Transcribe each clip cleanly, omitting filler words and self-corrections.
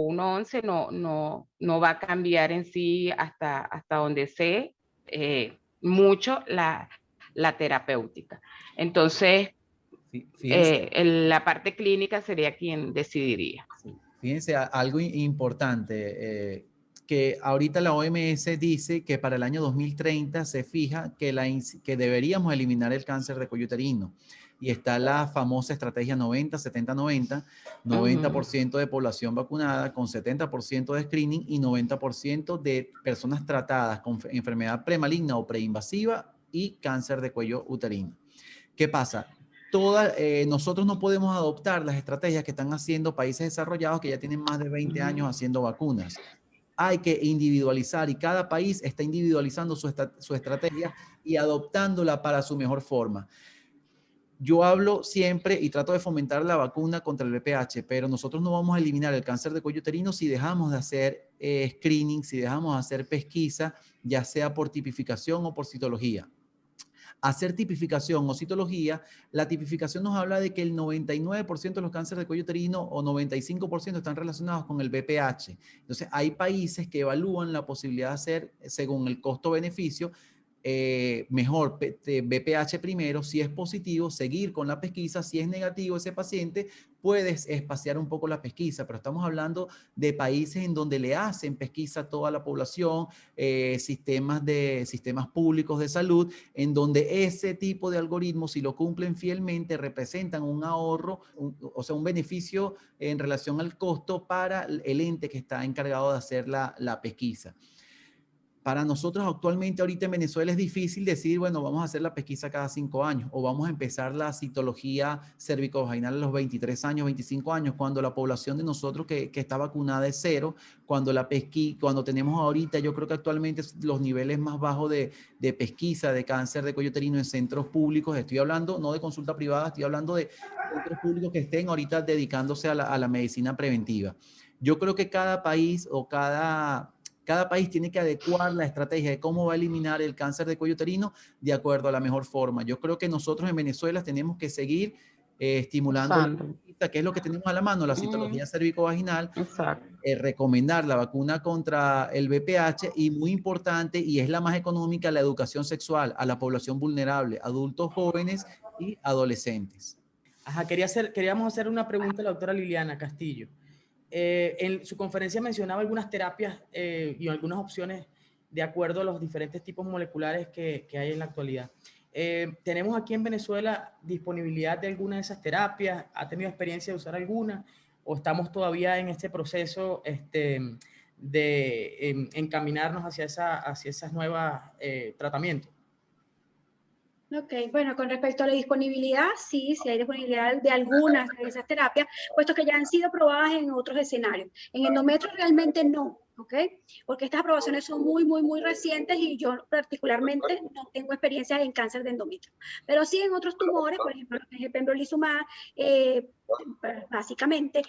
1.11 no va a cambiar en sí hasta donde sé mucho la terapéutica. Entonces, Fíjense, la parte clínica sería quien decidiría. fíjense algo importante, que ahorita la OMS dice que para el año 2030 se fija que deberíamos eliminar el cáncer de cuello uterino. Y está la famosa estrategia 90-70-90, 90% de población vacunada con 70% de screening y 90% de personas tratadas con enfermedad premaligna o preinvasiva y cáncer de cuello uterino. ¿Qué pasa? Nosotros no podemos adoptar las estrategias que están haciendo países desarrollados que ya tienen más de 20 años haciendo vacunas. Hay que individualizar y cada país está individualizando su estrategia y adoptándola para su mejor forma. Yo hablo siempre y trato de fomentar la vacuna contra el VPH, pero nosotros no vamos a eliminar el cáncer de cuello uterino si dejamos de hacer screening, si dejamos de hacer pesquisa, ya sea por tipificación o por citología. Hacer tipificación o citología, la tipificación nos habla de que el 99% de los cánceres de cuello uterino o 95% están relacionados con el BPH. Entonces, hay países que evalúan la posibilidad de hacer, según el costo-beneficio, mejor BPH primero, si es positivo, seguir con la pesquisa, si es negativo ese paciente, puedes espaciar un poco la pesquisa, pero estamos hablando de países en donde le hacen pesquisa a toda la población, sistemas públicos de salud, en donde ese tipo de algoritmos, si lo cumplen fielmente, representan un ahorro, o sea, un beneficio en relación al costo para el ente que está encargado de hacer la pesquisa. Para nosotros actualmente ahorita en Venezuela es difícil decir, bueno, vamos a hacer la pesquisa cada 5 años o vamos a empezar la citología cervicovaginal a los 23 años, 25 años, cuando la población de nosotros que está vacunada es cero, cuando tenemos ahorita, yo creo que actualmente los niveles más bajos de pesquisa de cáncer de cuello uterino en centros públicos, estoy hablando no de consulta privada, estoy hablando de centros públicos que estén ahorita dedicándose a la medicina preventiva. Yo creo que cada país o cada país tiene que adecuar la estrategia de cómo va a eliminar el cáncer de cuello uterino de acuerdo a la mejor forma. Yo creo que nosotros en Venezuela tenemos que seguir estimulando la pesquisa, que es lo que tenemos a la mano, la citología cervicovaginal, recomendar la vacuna contra el VPH y muy importante, y es la más económica, la educación sexual a la población vulnerable, adultos jóvenes y adolescentes. Ajá, queríamos hacer una pregunta a la doctora Liliana Castillo. En su conferencia mencionaba algunas terapias y algunas opciones de acuerdo a los diferentes tipos moleculares que hay en la actualidad. ¿Tenemos aquí en Venezuela disponibilidad de alguna de esas terapias? ¿Ha tenido experiencia de usar alguna? ¿O estamos todavía en este proceso de encaminarnos hacia esas nuevas tratamientos? Ok, bueno, con respecto a la disponibilidad, sí hay disponibilidad de algunas de esas terapias, puesto que ya han sido probadas en otros escenarios. En endometrio realmente no, ¿ok? Porque estas aprobaciones son muy recientes y yo particularmente no tengo experiencia en cáncer de endometrio. Pero sí en otros tumores, por ejemplo, el pembrolizumab, básicamente.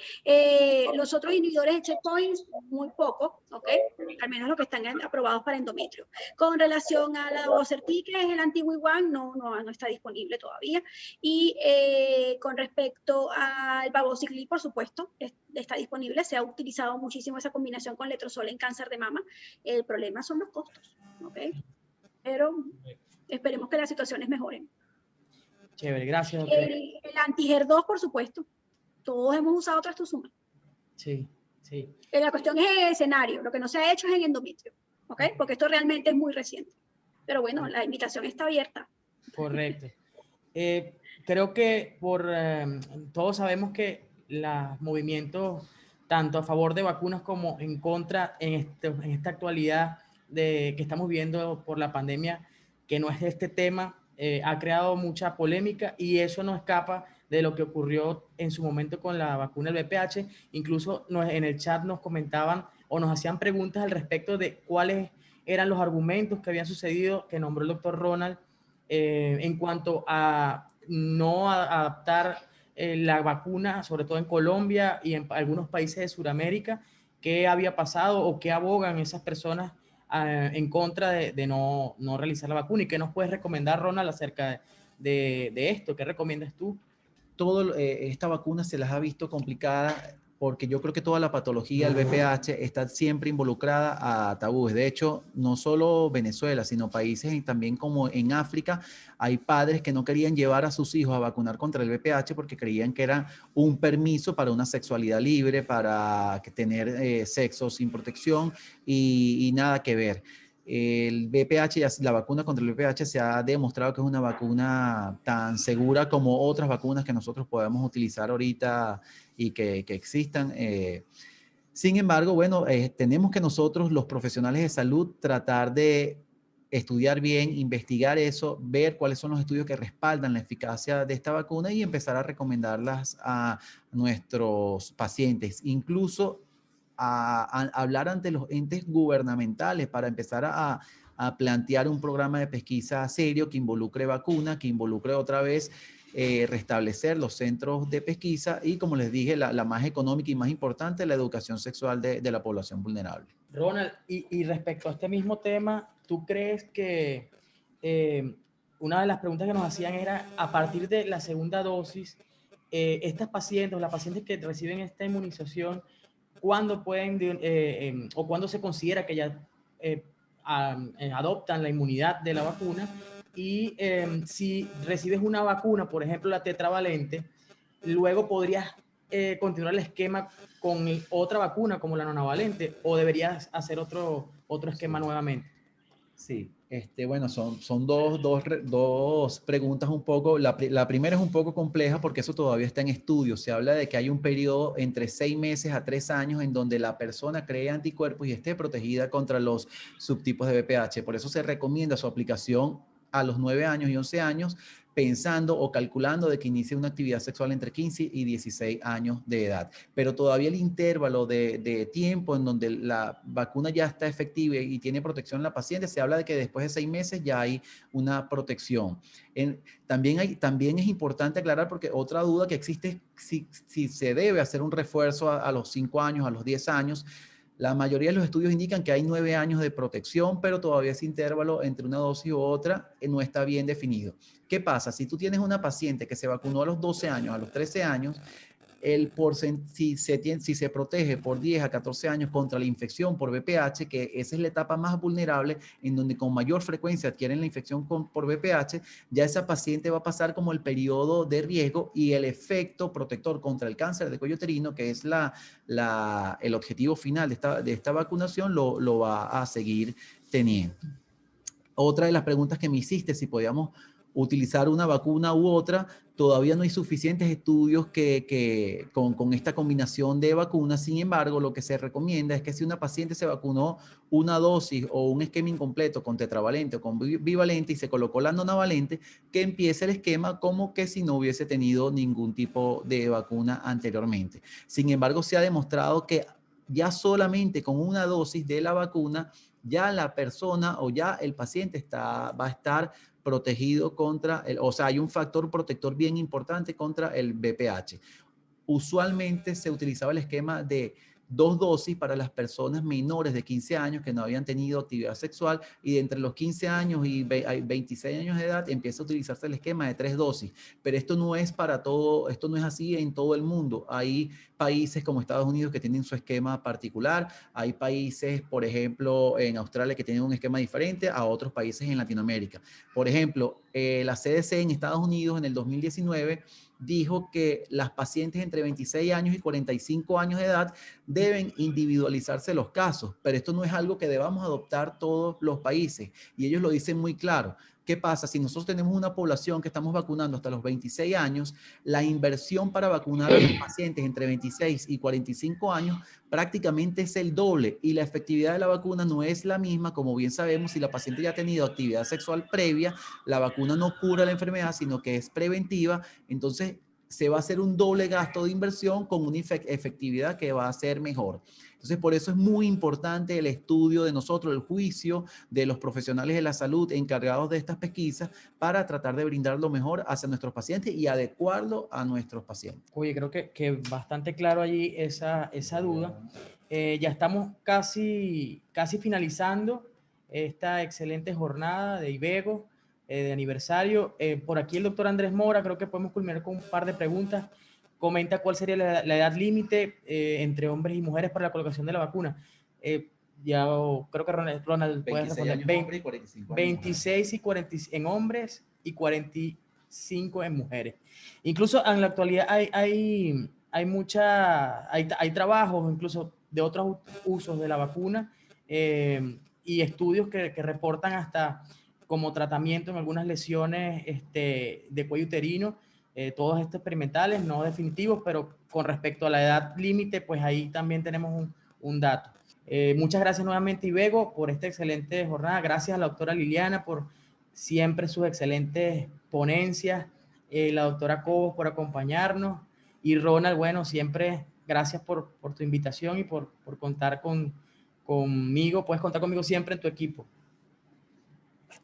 Los otros inhibidores de checkpoints, muy poco, ¿ok? Al menos los que están aprobados para endometrio. Con relación a la Vocerti, que es el antiguo IWAN, no está disponible todavía. Y con respecto al Babociclib, por supuesto, está disponible. Se ha utilizado muchísimo esa combinación con letrozol en cáncer de mama. El problema son los costos, ¿ok? Pero esperemos que las situaciones mejoren. Chévere, gracias, doctor. El anti-HER2, por supuesto. Todos hemos usado trastuzumab. Sí. La cuestión es el escenario. Lo que no se ha hecho es en endometrio, ¿ok? Porque esto realmente es muy reciente. Pero bueno, la invitación está abierta. Correcto. Creo que todos sabemos que los movimientos, tanto a favor de vacunas como en contra, en esta actualidad que estamos viendo por la pandemia, que no es este tema, ha creado mucha polémica y eso no escapa de lo que ocurrió en su momento con la vacuna del VPH. Incluso en el chat nos comentaban o nos hacían preguntas al respecto de cuáles eran los argumentos que habían sucedido, que nombró el doctor Ronald, en cuanto a no adaptar la vacuna, sobre todo en Colombia y en algunos países de Sudamérica. ¿Qué había pasado o qué abogan esas personas en contra de no realizar la vacuna? ¿Y qué nos puedes recomendar, Ronald, acerca de esto? ¿Qué recomiendas tú? Esta vacuna se las ha visto complicada porque yo creo que toda la patología, el VPH, está siempre involucrada a tabúes. De hecho, no solo Venezuela, sino países también como en África, hay padres que no querían llevar a sus hijos a vacunar contra el VPH porque creían que era un permiso para una sexualidad libre, para tener sexo sin protección y nada que ver. El VPH, la vacuna contra el VPH se ha demostrado que es una vacuna tan segura como otras vacunas que nosotros podemos utilizar ahorita y que existan. Sin embargo, bueno, tenemos que nosotros, los profesionales de salud, tratar de estudiar bien, investigar eso, ver cuáles son los estudios que respaldan la eficacia de esta vacuna y empezar a recomendarlas a nuestros pacientes. Incluso a hablar ante los entes gubernamentales para empezar a plantear un programa de pesquisa serio que involucre vacuna, que involucre otra vez restablecer los centros de pesquisa y, como les dije, la más económica y más importante, la educación sexual de la población vulnerable. Ronald, y respecto a este mismo tema, ¿tú crees que una de las preguntas que nos hacían era, a partir de la segunda dosis, estas pacientes o las pacientes que reciben esta inmunización, ¿cuándo pueden o cuándo se considera que ya adoptan la inmunidad de la vacuna? Y si recibes una vacuna, por ejemplo la tetravalente, luego podrías continuar el esquema con otra vacuna como la nonavalente, o deberías hacer otro esquema nuevamente. Sí, bueno, son dos preguntas un poco. La primera es un poco compleja porque eso todavía está en estudio. Se habla de que hay un periodo entre 6 meses a 3 años en donde la persona cree anticuerpos y esté protegida contra los subtipos de VPH. Por eso se recomienda su aplicación a los 9 años y 11 años, pensando o calculando de que inicie una actividad sexual entre 15 y 16 años de edad. Pero todavía el intervalo de tiempo en donde la vacuna ya está efectiva y tiene protección en la paciente, se habla de que después de 6 meses ya hay una protección. También es importante aclarar, porque otra duda que existe, si se debe hacer un refuerzo a los 5 años, a los 10 años. La mayoría de los estudios indican que hay 9 años de protección, pero todavía ese intervalo entre una dosis u otra no está bien definido. ¿Qué pasa? Si tú tienes una paciente que se vacunó a los 12 años, a los 13 años, si se protege por 10 a 14 años contra la infección por VPH, que esa es la etapa más vulnerable en donde con mayor frecuencia adquieren la infección por VPH, ya esa paciente va a pasar como el periodo de riesgo y el efecto protector contra el cáncer de cuello uterino, que es el objetivo final de esta vacunación, lo va a seguir teniendo. Otra de las preguntas que me hiciste, si podíamos utilizar una vacuna u otra, todavía no hay suficientes estudios con esta combinación de vacunas. Sin embargo, lo que se recomienda es que si una paciente se vacunó una dosis o un esquema incompleto con tetravalente o con bivalente y se colocó la nonavalente, que empiece el esquema como que si no hubiese tenido ningún tipo de vacuna anteriormente. Sin embargo, se ha demostrado que ya solamente con una dosis de la vacuna, ya la persona o ya el paciente va a estar protegido contra, o sea, hay un factor protector bien importante contra el VPH. Usualmente se utilizaba el esquema de 2 dosis para las personas menores de 15 años que no habían tenido actividad sexual, y de entre los 15 años y 26 años de edad empieza a utilizarse el esquema de 3 dosis. Pero esto no es para todo, esto no es así en todo el mundo. Hay países como Estados Unidos que tienen su esquema particular, hay países, por ejemplo, en Australia que tienen un esquema diferente a otros países en Latinoamérica. Por ejemplo, la CDC en Estados Unidos en el 2019 dijo que las pacientes entre 26 años y 45 años de edad deben individualizarse los casos, pero esto no es algo que debamos adoptar todos los países, y ellos lo dicen muy claro. ¿Qué pasa? Si nosotros tenemos una población que estamos vacunando hasta los 26 años, la inversión para vacunar a los pacientes entre 26 y 45 años prácticamente es el doble, y la efectividad de la vacuna no es la misma. Como bien sabemos, si la paciente ya ha tenido actividad sexual previa, la vacuna no cura la enfermedad, sino que es preventiva. Entonces, se va a hacer un doble gasto de inversión con una efectividad que va a ser mejor. Entonces, por eso es muy importante el estudio de nosotros, el juicio de los profesionales de la salud encargados de estas pesquisas para tratar de brindar lo mejor hacia nuestros pacientes y adecuarlo a nuestros pacientes. Oye, creo que bastante claro allí esa duda. Ya estamos casi finalizando esta excelente jornada de IBEGO, de aniversario. Por aquí el doctor Andrés Mora, creo que podemos culminar con un par de preguntas. comenta cuál sería la edad límite entre hombres y mujeres para la colocación de la vacuna. Ya creo que Ronald puede 26 responder. años hombres y 45 años 26 y 40 en hombres y 45 en mujeres. Incluso en la actualidad hay trabajos incluso de otros usos de la vacuna y estudios que reportan hasta como tratamiento en algunas lesiones de cuello uterino, todos estos experimentales, no definitivos, pero con respecto a la edad límite, pues ahí también tenemos un dato. Muchas gracias nuevamente, Ibego, por esta excelente jornada. Gracias a la doctora Liliana por siempre sus excelentes ponencias, la doctora Cobos por acompañarnos y Ronald, bueno, siempre gracias por tu invitación y por contar conmigo. Puedes contar conmigo siempre en tu equipo.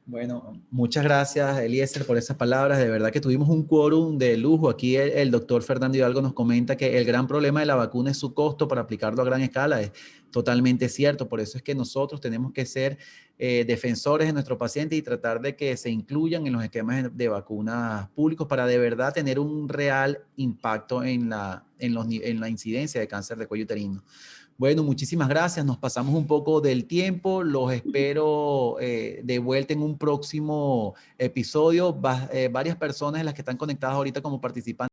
Bueno, muchas gracias, Eliezer, por esas palabras. De verdad que tuvimos un quórum de lujo. Aquí el doctor Fernando Hidalgo nos comenta que el gran problema de la vacuna es su costo para aplicarlo a gran escala. Es totalmente cierto. Por eso es que nosotros tenemos que ser defensores de nuestros pacientes y tratar de que se incluyan en los esquemas de vacunas públicos para de verdad tener un real impacto en la incidencia de cáncer de cuello uterino. Bueno, muchísimas gracias. Nos pasamos un poco del tiempo. Los espero de vuelta en un próximo episodio. Varias personas de las que están conectadas ahorita como participantes